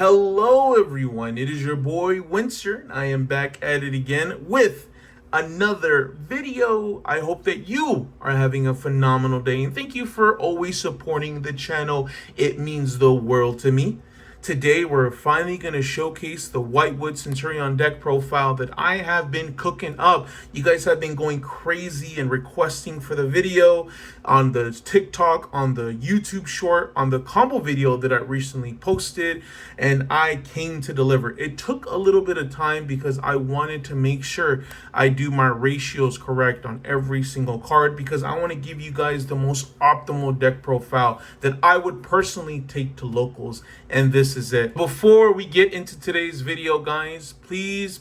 Hello, everyone. It is your boy Winston. I am back at it again with another video. I hope that you are having a phenomenal day, and thank you for always supporting the channel. It means the world to me. Today, we're finally going to showcase the Whitewood Centurion deck profile that I have been cooking up. You guys have been going crazy and requesting for the video on the TikTok, on the YouTube short, on the combo video that I recently posted, and I came to deliver. It took a little bit of time because I wanted to make sure I do my ratios correct on every single card, because I want to give you guys the most optimal deck profile that I would personally take to locals, and this is it. Before we get into today's video, guys, please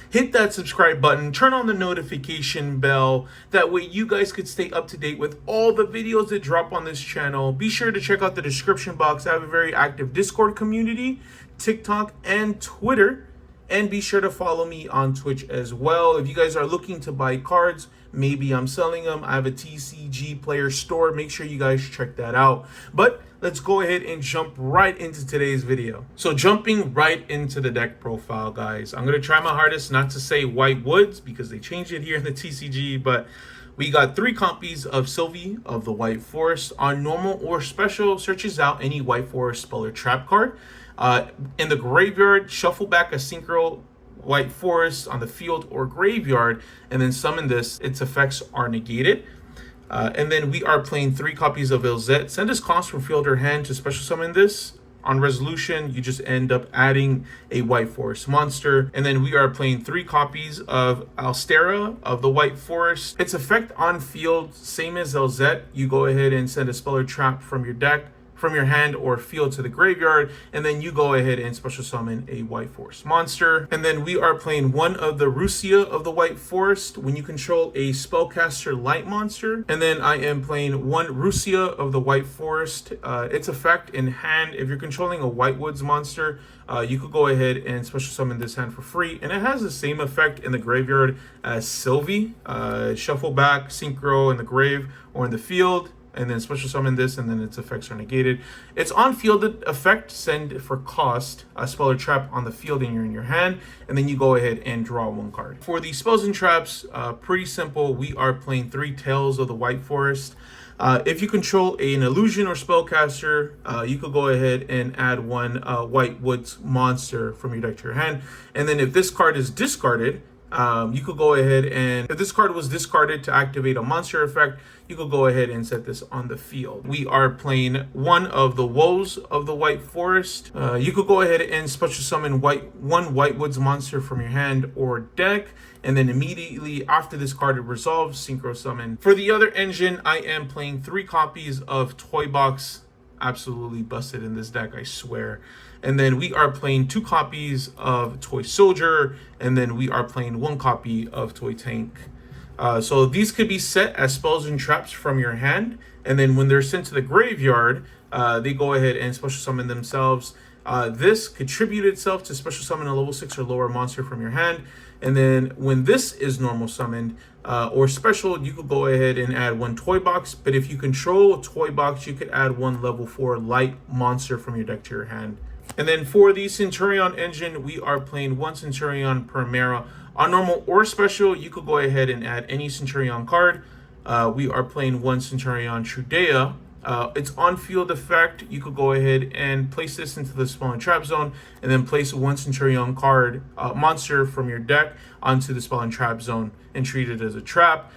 hit that subscribe button, turn on the notification bell. That way you guys could stay up to date with all the videos that drop on this channel. Be sure to check out the description box. I have a very active Discord community, TikTok, and Twitter. And be sure to follow me on Twitch as well. If you guys are looking to buy cards, maybe I'm selling them. I have a TCG player store. Make sure you guys check that out. But let's go ahead and jump right into today's video. So jumping right into the deck profile, guys, I'm going to try my hardest not to say White Woods because they changed it here in the TCG, but we got 3 copies of Sylvie of the White Forest. On normal or special, searches out any White Forest spell or trap card. In the graveyard, shuffle back a synchro White Forest on the field or graveyard, and then summon this. Its effects are negated. And then we are playing 3 copies of Ilzet. Send this cost from field or hand to special summon this. On resolution, you just end up adding a White Forest monster. And then we are playing 3 copies of Alstera of the White Forest. Its effect on field, same as Ilzet. You go ahead and send a spell or trap from your deck, from your hand or field to the graveyard, and then you go ahead and special summon a White Forest monster. And then we are playing 1 of the Rusia of the White Forest when you control a spellcaster light monster. And then I am playing 1 Rusia of the White Forest. Its effect in hand, if you're controlling a White Woods monster, you could go ahead and special summon this hand for free, and it has the same effect in the graveyard as Sylvie. Shuffle back synchro in the grave or in the field, and then special summon this, and then its effects are negated. Its on-field effect, send for cost a spell or trap on the field and you're in your hand, and then you go ahead and draw 1 card. For the spells and traps, pretty simple. We are playing 3 Tales of the White Forest. If you control an illusion or spellcaster, you could go ahead and add 1 White Woods monster from your deck to your hand. And then if this card is discarded, you could go ahead and, if this card was discarded to activate a monster effect, you could go ahead and set this on the field. We are playing 1 of the Woes of the White Forest. You could go ahead and special summon 1 White Woods monster from your hand or deck, and then immediately after this card it resolves, synchro summon. For the other engine, I am playing 3 copies of Toy Box. Absolutely busted in this deck, I swear. And then we are playing 2 copies of Toy Soldier, and then we are playing 1 copy of Toy Tank. So these could be set as spells and traps from your hand, and then when they're sent to the graveyard, they go ahead and special summon themselves. This contribute itself to special summon a level 6 or lower monster from your hand, and then when this is normal summoned or special, you could go ahead and add 1 Toy Box. But if you control a Toy Box, you could add 1 level 4 light monster from your deck to your hand. And then for the Centurion engine, we are playing 1 Centurion per Mara. On normal or special, you could go ahead and add any Centurion card. We are playing 1 Centurion Trudea. Its on-field effect, you could go ahead and place this into the spell and trap zone, and then place 1 Centurion card monster from your deck onto the spell and trap zone and treat it as a trap.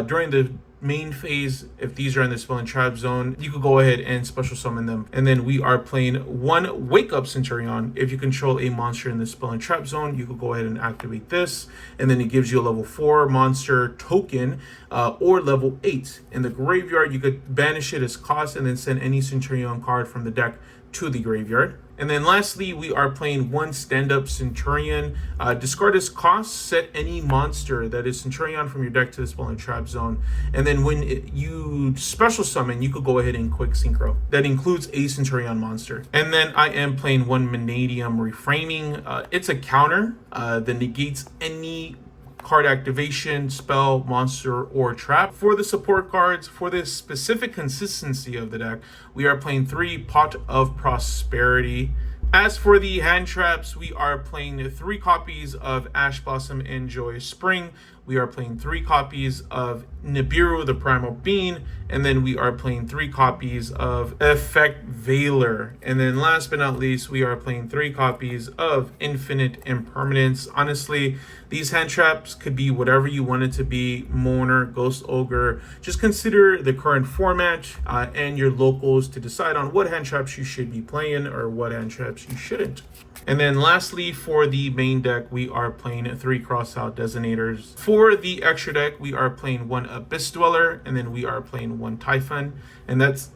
During the main phase, if these are in the spell and trap zone, you could go ahead and special summon them. And then we are playing 1 Wake Up Centurion. If you control a monster in the spell and trap zone, you could go ahead and activate this, and then it gives you a level 4 monster token or level 8. In the graveyard, you could banish it as cost and then send any Centurion card from the deck to the graveyard. And then lastly, we are playing 1 stand-up Centurion. Discard as cost, set any monster that is Centurion from your deck to the spell and trap zone. And then when you special summon, you could go ahead and quick synchro. That includes a Centurion monster. And then I am playing 1 Manadium Reframing. It's a counter that negates any card activation, spell, monster, or trap. For the support cards, for the specific consistency of the deck, we are playing 3 Pot of Prosperity. As for the hand traps, we are playing 3 copies of Ash Blossom and Joyous Spring. We are playing 3 copies of Nibiru, the Primal Being, and then we are playing 3 copies of Effect Veiler. And then last but not least, we are playing 3 copies of Infinite Impermanence. Honestly, these hand traps could be whatever you want it to be, Mourner, Ghost Ogre. Just consider the current format and your locals to decide on what hand traps you should be playing or what hand traps you shouldn't. And then lastly, for the main deck, we are playing 3 Crossout Designators. For the extra deck, we are playing 1 Abyss Dweller, and then we are playing 1 Typhon. And that's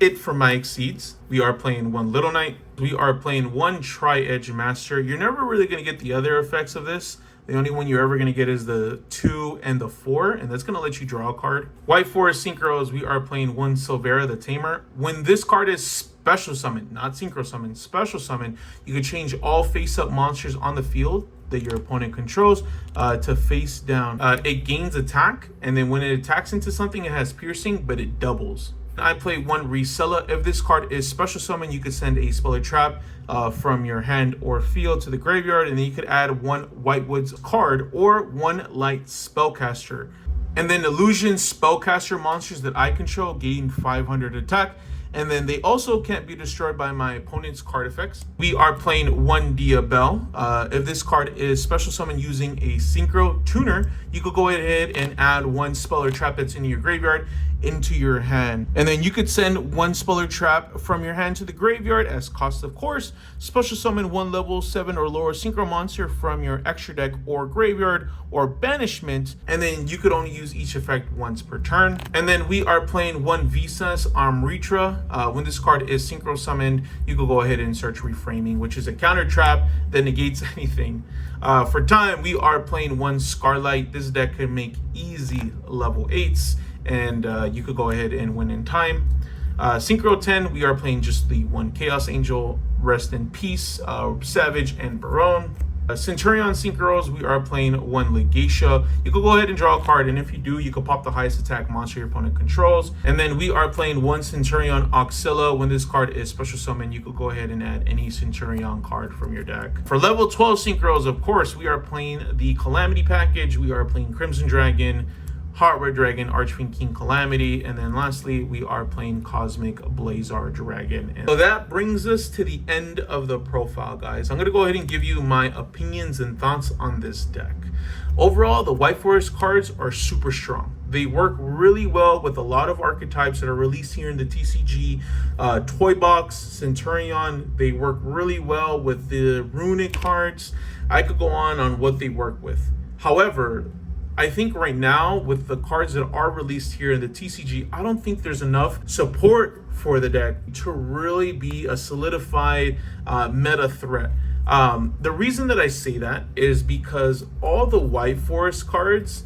it for my Exceeds. We are playing 1 Little Knight. We are playing 1 Tri-Edge Master. You're never really going to get the other effects of this. The only one you're ever going to get is the 2 and the 4, and that's going to let you draw a card. White Forest Synchros, we are playing 1 Silvera the Tamer. When this card is special summon, not synchro summon, special summon, you can change all face-up monsters on the field that your opponent controls to face down. It gains attack, and then when it attacks into something, it has piercing, but it doubles. I play 1 Resella. If this card is special summon, you could send a Speller Trap from your hand or field to the graveyard, and then you could add 1 Whitewoods card or 1 Light Spellcaster. And then Illusion Spellcaster monsters that I control gain 500 attack, and then they also can't be destroyed by my opponent's card effects. We are playing 1 Diabel. If this card is special summon using a Synchro Tuner, you could go ahead and add 1 Speller Trap that's in your graveyard into your hand. And then you could send 1 Speller Trap from your hand to the graveyard as cost, of course. Special summon 1 level 7 or lower synchro monster from your extra deck or graveyard or banishment, and then you could only use each effect once per turn. And then we are playing 1 Visas Amritra. When this card is synchro summoned, you could go ahead and search Reframing, which is a counter trap that negates anything. For time, we are playing 1 Scarlight. This deck can make easy level 8s, and you could go ahead and win in time. Synchro 10, we are playing just the 1 Chaos Angel, Rest in Peace, Savage, and Barone. Centurion Synchros, we are playing 1 Legatia. You could go ahead and draw a card, and if you do, you could pop the highest attack monster your opponent controls. And then we are playing 1 Centurion Auxilla. When this card is special summon, you could go ahead and add any Centurion card from your deck. For level 12 Synchros, of course, we are playing the Calamity package. We are playing Crimson Dragon, Heart Red Dragon, Archfiend King Calamity, and then lastly, we are playing Cosmic Blazar Dragon. And so that brings us to the end of the profile, guys. I'm going to go ahead and give you my opinions and thoughts on this deck. Overall, the White Forest cards are super strong. They work really well with a lot of archetypes that are released here in the TCG. Toy Box, Centurion, they work really well with the Runic cards. I could go on what they work with. However, I think right now with the cards that are released here in the TCG, I don't think there's enough support for the deck to really be a solidified meta threat. The reason that I say that is because all the White Forest cards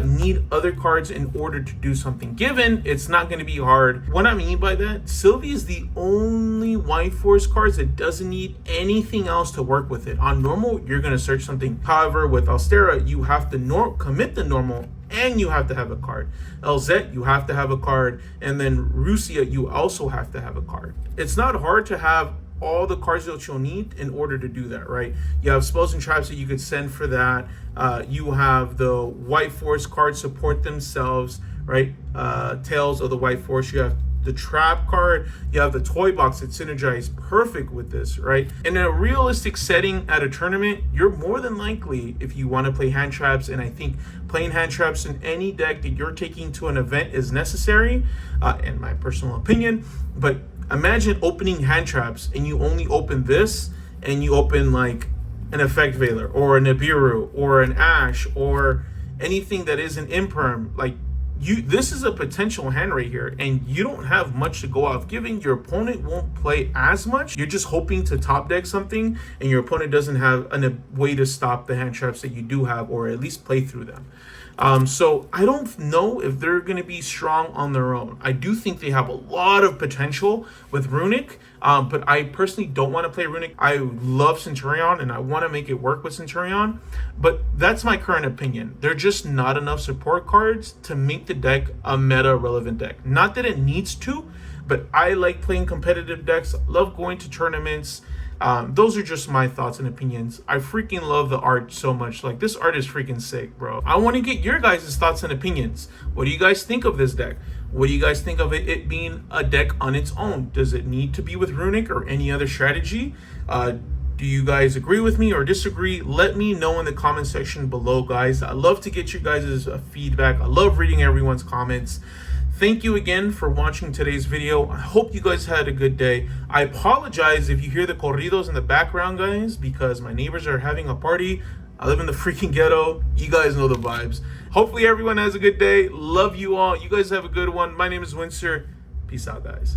need other cards in order to do something. Given it's not going to be hard. What I mean by that, Sylvie is the only White Forest cards that doesn't need anything else to work with it. On normal, you're going to search something. However, with Alstera, you have to commit the normal and you have to have a card. Elzette, you have to have a card. And then Rusia, you also have to have a card. It's not hard to have all the cards that you'll need in order to do that, right? You have spells and traps that you could send for that. You have the White Forest cards support themselves, right? Tales of the White Forest. You have the trap card. You have the toy box that synergize perfect with this, right? In a realistic setting at a tournament, you're more than likely, if you want to play hand traps, and I think playing hand traps in any deck that you're taking to an event is necessary, in my personal opinion. But imagine opening hand traps and you only open this and you open like an Effect Veiler or a Nibiru or an Ash or anything that is an Imperm. Like this is a potential hand right here, and you don't have much to go off. Given your opponent won't play as much, you're just hoping to top deck something, and your opponent doesn't have a way to stop the hand traps that you do have, or at least play through them. So I don't know if they're going to be strong on their own. I do think they have a lot of potential with Runic, but I personally don't want to play Runic. I love Centurion, and I want to make it work with Centurion, but that's my current opinion. They're just not enough support cards to make the deck a meta-relevant deck. Not that it needs to, but I like playing competitive decks, love going to tournaments. Those are just my thoughts and opinions. I freaking love the art so much. Like, this art is freaking sick, bro. I want to get your guys' thoughts and opinions. What do you guys think of this deck? What do you guys think of it being a deck on its own? Does it need to be with Runic or any other strategy? Do you guys agree with me or disagree? Let me know in the comment section below, guys. I love to get you guys' feedback. I love reading everyone's comments. Thank you again for watching today's video. I hope you guys had a good day. I apologize if you hear the corridos in the background, guys, because my neighbors are having a party. I live in the freaking ghetto. You guys know the vibes. Hopefully everyone has a good day. Love you all. You guys have a good one. My name is Windsor. Peace out, guys.